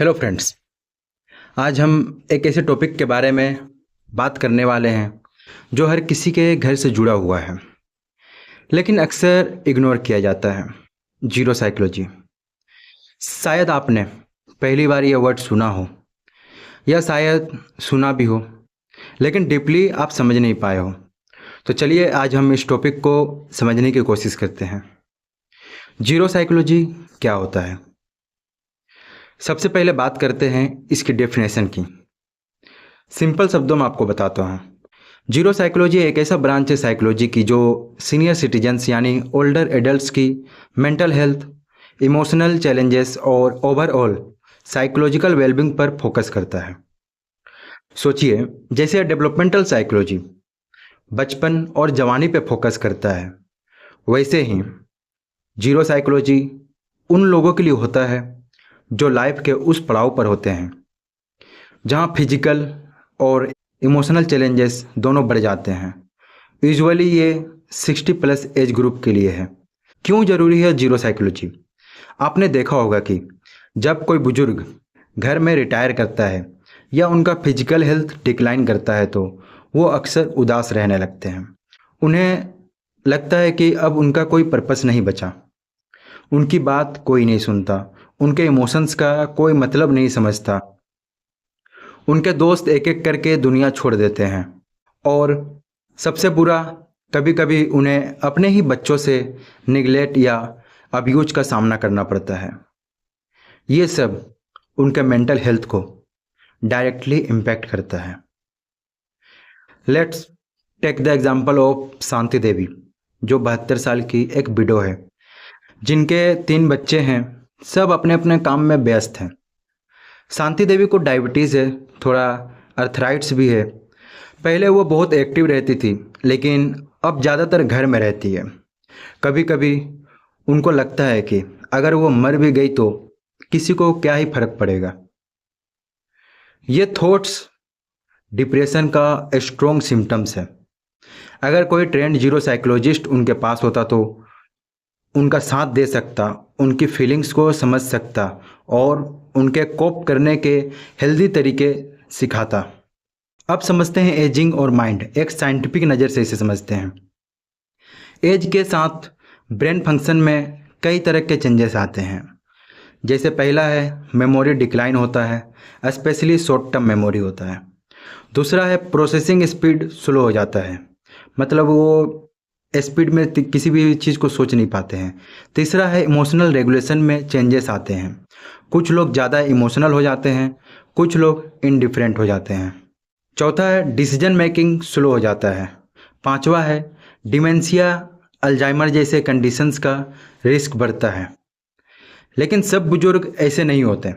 Hello friends. आज हम एक ऐसे टॉपिक के बारे में बात करने वाले हैं जो हर किसी के घर से जुड़ा हुआ है, लेकिन अक्सर इग्नोर किया जाता है। Zero psychology. शायद आपने पहली बार यह वर्ड सुना हो या शायद सुना भी हो, लेकिन डीपली आप समझ नहीं पाए हो। तो चलिए आज हम इस टॉपिक को समझने की कोशिश करते हैं। जीरो साइकोलॉजी क्या होता है? सबसे पहले बात करते हैं इसकी डेफिनेशन की। सिंपल शब्दों में आपको बताता हूँ। जीरो साइकोलॉजी एक ऐसा ब्रांच है साइकोलॉजी की जो सीनियर सिटीजन्स यानी ओल्डर एडल्ट्स की मेंटल हेल्थ, इमोशनल चैलेंजेस और ओवरऑल साइकोलॉजिकल वेलबींग पर फोकस करता है। सोचिए, जैसे डेवलपमेंटल साइकोलॉजी बचपन और जवानी पे फोकस करता है, वैसे ही जीरो साइकोलॉजी उन लोगों के लिए होता है जो लाइफ के उस पड़ाव पर होते हैं जहाँ फिजिकल और इमोशनल चैलेंजेस दोनों बढ़ जाते हैं। यूजुअली ये 60+ एज ग्रुप के लिए है। क्यों ज़रूरी है जीरो साइकोलॉजी? आपने देखा होगा कि जब कोई बुजुर्ग घर में रिटायर करता है या उनका फिजिकल हेल्थ डिक्लाइन करता है तो वो अक्सर उदास रहने लगते हैं। उन्हें लगता है कि अब उनका कोई पर्पस नहीं बचा, उनकी बात कोई नहीं सुनता, उनके इमोशंस का कोई मतलब नहीं समझता। उनके दोस्त एक एक करके दुनिया छोड़ देते हैं और सबसे बुरा, कभी कभी उन्हें अपने ही बच्चों से निगलेक्ट या अब्यूज का सामना करना पड़ता है। ये सब उनके मेंटल हेल्थ को डायरेक्टली इम्पैक्ट करता है। Let's take the example of Shanti Devi, जो 72 साल की एक विडो है जिनके 3 बच्चे हैं। सब अपने अपने काम में व्यस्त हैं। शांति देवी को डायबिटीज़ है, थोड़ा अर्थराइट्स भी है। पहले वो बहुत एक्टिव रहती थी, लेकिन अब ज़्यादातर घर में रहती है। कभी कभी उनको लगता है कि अगर वो मर भी गई तो किसी को क्या ही फर्क पड़ेगा। ये थॉट्स डिप्रेशन का स्ट्रॉन्ग सिम्टम्स है। अगर कोई ट्रेंड जीरो साइकोलॉजिस्ट उनके पास होता तो उनका साथ दे सकता, उनकी फीलिंग्स को समझ सकता और उनके कोप करने के हेल्दी तरीके सिखाता। अब समझते हैं एजिंग और माइंड। एक साइंटिफिक नज़र से इसे समझते हैं। एज के साथ ब्रेन फंक्शन में कई तरह के चेंजेस आते हैं। जैसे पहला है मेमोरी डिक्लाइन होता है, स्पेशली शॉर्ट टर्म मेमोरी होता है। दूसरा है प्रोसेसिंग स्पीड स्लो हो जाता है, मतलब वो स्पीड में किसी भी चीज़ को सोच नहीं पाते हैं। तीसरा है इमोशनल रेगुलेशन में चेंजेस आते हैं। कुछ लोग ज़्यादा इमोशनल हो जाते हैं, कुछ लोग इनडिफरेंट हो जाते हैं। चौथा है डिसीजन मेकिंग स्लो हो जाता है। पांचवा है डिमेंशिया, अल्जाइमर जैसे कंडीशंस का रिस्क बढ़ता है। लेकिन सब बुजुर्ग ऐसे नहीं होते।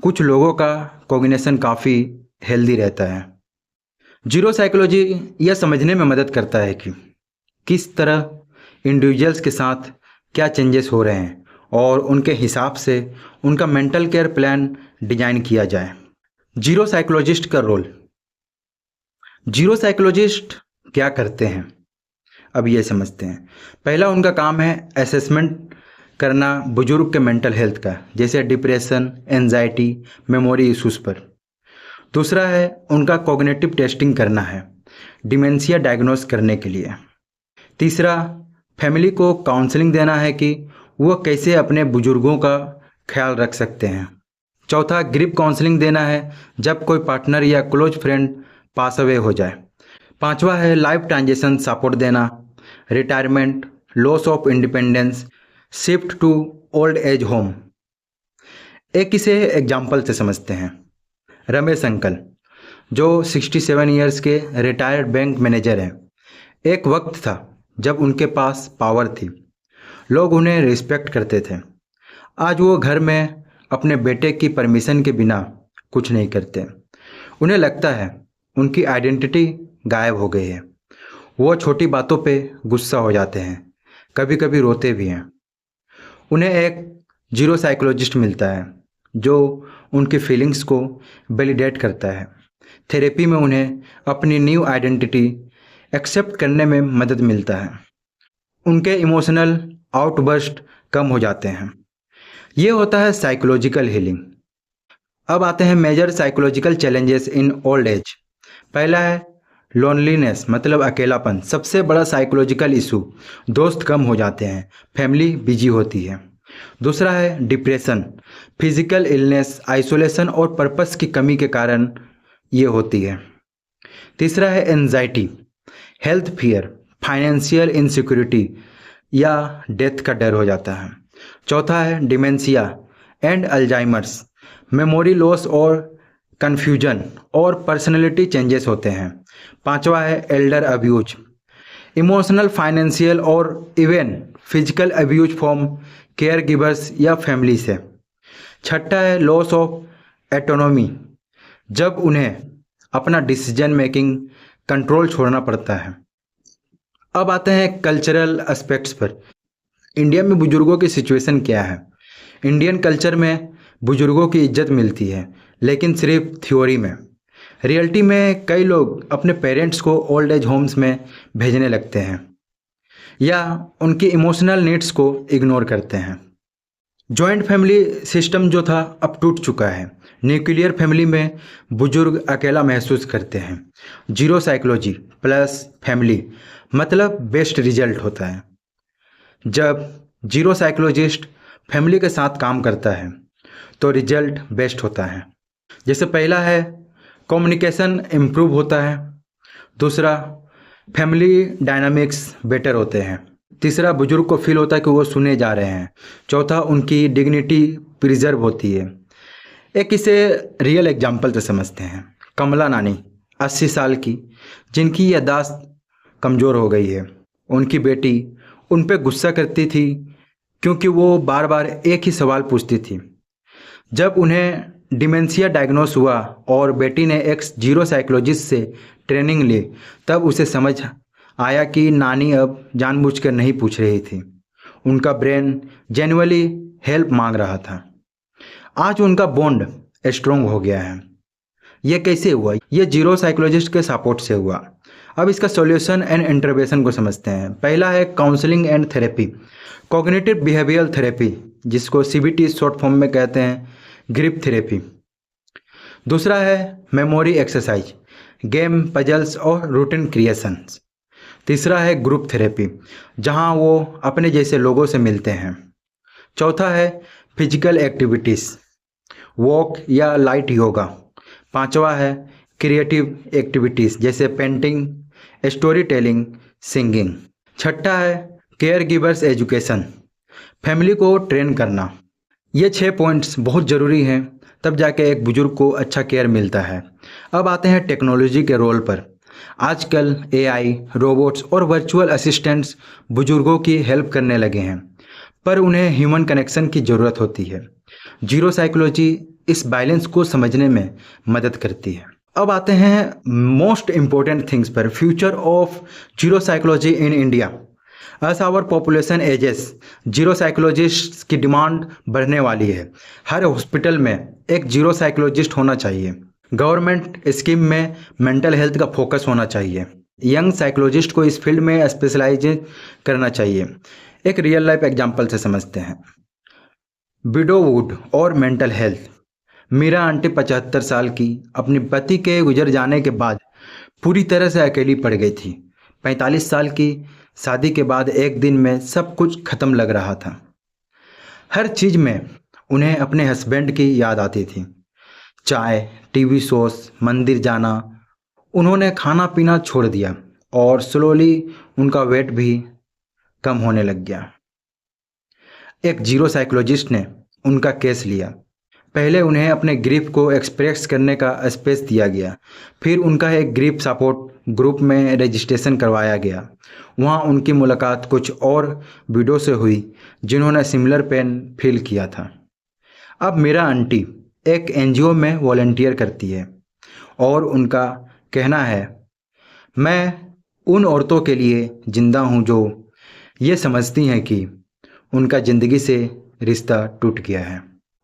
कुछ लोगों का कॉग्निशन काफ़ी हेल्दी रहता है। जीरो साइकोलॉजी यह समझने में मदद करता है कि किस तरह इंडिविजुअल्स के साथ क्या चेंजेस हो रहे हैं और उनके हिसाब से उनका मेंटल केयर प्लान डिजाइन किया जाए। जीरो साइकोलॉजिस्ट का रोल। जीरो साइकोलॉजिस्ट क्या करते हैं, अब ये समझते हैं। पहला उनका काम है असेसमेंट करना बुजुर्ग के मेंटल हेल्थ का, जैसे डिप्रेशन, एंजाइटी, मेमोरी इश्यूज पर। दूसरा है उनका कॉग्निटिव टेस्टिंग करना है, डिमेंशिया डायग्नोस करने के लिए। तीसरा, फैमिली को काउंसलिंग देना है कि वो कैसे अपने बुजुर्गों का ख्याल रख सकते हैं। चौथा, ग्रुप काउंसलिंग देना है जब कोई पार्टनर या क्लोज फ्रेंड पास अवे हो जाए। पांचवा है लाइफ ट्रांजिशन सपोर्ट देना, retirement, loss of independence, shift to old age home. एक इसे एग्जाम्पल से समझते हैं। रमेश अंकल, जो 67 ईयर्स के रिटायर्ड बैंक मैनेजर हैं। एक वक्त था जब उनके पास पावर थी, लोग उन्हें रिस्पेक्ट करते थे। आज वो घर में अपने बेटे की परमिशन के बिना कुछ नहीं करते। उन्हें लगता है उनकी आइडेंटिटी गायब हो गई है। वो छोटी बातों पे गुस्सा हो जाते हैं, कभी कभी रोते भी हैं। उन्हें एक जीरो साइकोलॉजिस्ट मिलता है जो उनकी फीलिंग्स को वैलिडेट करता है। थेरेपी में उन्हें अपनी न्यू आइडेंटिटी एक्सेप्ट करने में मदद मिलता है। उनके इमोशनल आउटबर्स्ट कम हो जाते हैं। ये होता है साइकोलॉजिकल हीलिंग। अब आते हैं major psychological challenges in old age. पहला है लोनलीनेस, मतलब अकेलापन, सबसे बड़ा साइकोलॉजिकल इशू। दोस्त कम हो जाते हैं, फैमिली बिजी होती है। दूसरा है डिप्रेशन, फिजिकल इलनेस, आइसोलेशन और पर्पस की कमी के कारण ये होती है। तीसरा है anxiety, health fear, financial insecurity या डेथ का डर हो जाता है। चौथा है dementia and Alzheimer's, memory loss और कन्फ्यूजन और पर्सनैलिटी चेंजेस होते हैं। पांचवा है एल्डर अब्यूज, इमोशनल, फाइनेंशियल और even physical abuse from care givers या फैमिली से। छठा है लॉस ऑफ एटोनॉमी, जब उन्हें अपना डिसीजन मेकिंग कंट्रोल छोड़ना पड़ता है। अब आते हैं कल्चरल एस्पेक्ट्स पर। इंडिया में बुजुर्गों की सिचुएशन क्या है। इंडियन कल्चर में बुजुर्गों की इज्जत मिलती है, लेकिन सिर्फ थ्योरी में। रियलिटी में कई लोग अपने पेरेंट्स को ओल्ड एज होम्स में भेजने लगते हैं या उनकी इमोशनल नीड्स को इग्नोर करते हैं। जॉइंट फैमिली सिस्टम जो था अब टूट चुका है। न्यूक्लियर फैमिली में बुजुर्ग अकेला महसूस करते हैं। जीरो साइकोलॉजी प्लस फैमिली मतलब बेस्ट रिजल्ट होता है। जब जीरो साइकोलॉजिस्ट फैमिली के साथ काम करता है तो रिजल्ट बेस्ट होता है। जैसे पहला है कम्युनिकेशन इम्प्रूव होता है। दूसरा फैमिली डायनामिक्स बेटर होते हैं। तीसरा बुजुर्ग को फील होता है कि वो सुने जा रहे हैं। चौथा उनकी डिग्निटी प्रिजर्व होती है। एक इसे रियल एग्जाम्पल से समझते हैं। कमला नानी 80 साल की, जिनकी याददाश्त कमज़ोर हो गई है। उनकी बेटी उन पे गुस्सा करती थी क्योंकि वो बार बार एक ही सवाल पूछती थी। जब उन्हें डिमेंशिया डायग्नोस हुआ और बेटी ने एक जीरो साइकोलॉजिस्ट से ट्रेनिंग ली, तब उसे समझ आया कि नानी अब जानबूझकर नहीं पूछ रही थी, उनका ब्रेन जेन्युइनली हेल्प मांग रहा था। आज उनका बॉन्ड स्ट्रोंग हो गया है। ये कैसे हुआ? ये जीरो साइकोलॉजिस्ट के सपोर्ट से हुआ। अब इसका सॉल्यूशन एंड इंटरवेंशन को समझते हैं। पहला है counselling and therapy, cognitive behavioural therapy, जिसको सीबीटी शॉर्ट फॉर्म में कहते हैं, ग्रिप थेरेपी। दूसरा है मेमोरी एक्सरसाइज, गेम, पजल्स और रूटीन क्रिएशंस। तीसरा है ग्रुप थेरेपी, जहां वो अपने जैसे लोगों से मिलते हैं। चौथा है फिजिकल एक्टिविटीज़, वॉक या लाइट योगा। पांचवा है क्रिएटिव एक्टिविटीज़ जैसे पेंटिंग, स्टोरी टेलिंग, सिंगिंग। छठा है केयर गिवर्स एजुकेशन, फैमिली को ट्रेन करना। ये 6 पॉइंट्स बहुत ज़रूरी हैं, तब जाके एक बुज़ुर्ग को अच्छा केयर मिलता है। अब आते हैं टेक्नोलॉजी के रोल पर। आजकल एआई, रोबोट्स और वर्चुअल असिस्टेंट्स बुज़ुर्गों की हेल्प करने लगे हैं, पर उन्हें ह्यूमन कनेक्शन की ज़रूरत होती है। जीरो साइकोलॉजी इस बैलेंस को समझने में मदद करती है। अब आते हैं मोस्ट इम्पोर्टेंट थिंग्स पर। Future of gero psychology in India. As our population ages, gero psychologist की डिमांड बढ़ने वाली है। हर हॉस्पिटल में एक जीरो साइकोलॉजिस्ट होना चाहिए। गवर्नमेंट स्कीम में मेंटल हेल्थ का फोकस होना चाहिए। यंग साइकोलॉजिस्ट को इस फील्ड में स्पेशलाइज करना चाहिए। एक रियल लाइफ एग्जांपल से समझते हैं। विडोवुड और मेंटल हेल्थ। मीरा आंटी 75 साल की, अपने पति के गुजर जाने के बाद पूरी तरह से अकेली पड़ गई थी। 45 साल की शादी के बाद एक दिन में सब कुछ खत्म लग रहा था। हर चीज़ में उन्हें अपने हस्बैंड की याद आती थी। चाय, टीवी शोज, मंदिर जाना। उन्होंने खाना पीना छोड़ दिया और स्लोली उनका वेट भी कम होने लग गया। एक जीरो साइकोलॉजिस्ट ने उनका केस लिया। पहले उन्हें अपने ग्रीफ को एक्सप्रेस करने का स्पेस दिया गया। फिर उनका एक ग्रीफ सपोर्ट ग्रुप में रजिस्ट्रेशन करवाया गया। वहाँ उनकी मुलाकात कुछ और विडो से हुई जिन्होंने सिमिलर पेन फील किया था। अब मेरा आंटी एक एनजीओ में वॉलंटियर करती है और उनका कहना है, मैं उन औरतों के लिए जिंदा हूँ जो ये समझती हैं कि उनका ज़िंदगी से रिश्ता टूट गया है।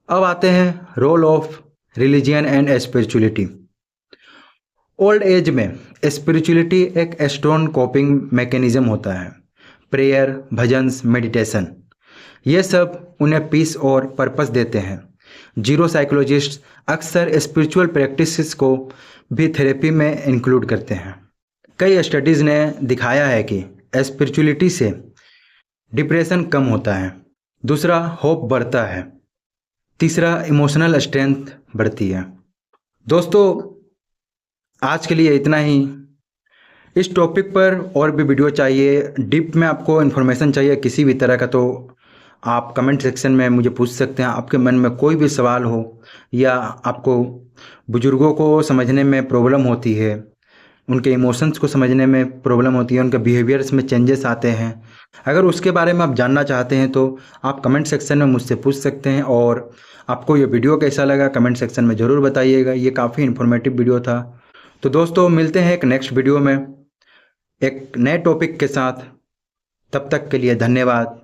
अब आते हैं role of religion and spirituality. Old age में स्पिरिचुअलिटी एक स्ट्रॉन्ग कोपिंग मैकेनिज्म होता है। प्रेयर, भजन्स, मेडिटेशन, ये सब उन्हें पीस और पर्पस देते हैं। जीरो साइकोलॉजिस्ट अक्सर स्पिरिचुअल प्रैक्टिसेस को भी थेरेपी में इंक्लूड करते हैं। कई स्टडीज़ ने दिखाया है कि स्पिरिचुअलिटी से डिप्रेशन कम होता है, दूसरा होप बढ़ता है, तीसरा इमोशनल स्ट्रेंथ बढ़ती है। दोस्तों, आज के लिए इतना ही। इस टॉपिक पर और भी वीडियो चाहिए, डीप में आपको इन्फॉर्मेशन चाहिए किसी भी तरह का, तो आप कमेंट सेक्शन में मुझे पूछ सकते हैं। आपके मन में कोई भी सवाल हो या आपको बुज़ुर्गों को समझने में प्रॉब्लम होती है, उनके इमोशंस को समझने में प्रॉब्लम होती है, उनके बिहेवियर्स में चेंजेस आते हैं, अगर उसके बारे में आप जानना चाहते हैं तो आप कमेंट सेक्शन में मुझसे पूछ सकते हैं। और आपको ये वीडियो कैसा लगा कमेंट सेक्शन में ज़रूर बताइएगा। ये काफ़ी इन्फॉर्मेटिव वीडियो था। तो दोस्तों, मिलते हैं एक नेक्स्ट वीडियो में एक नए टॉपिक के साथ। तब तक के लिए धन्यवाद।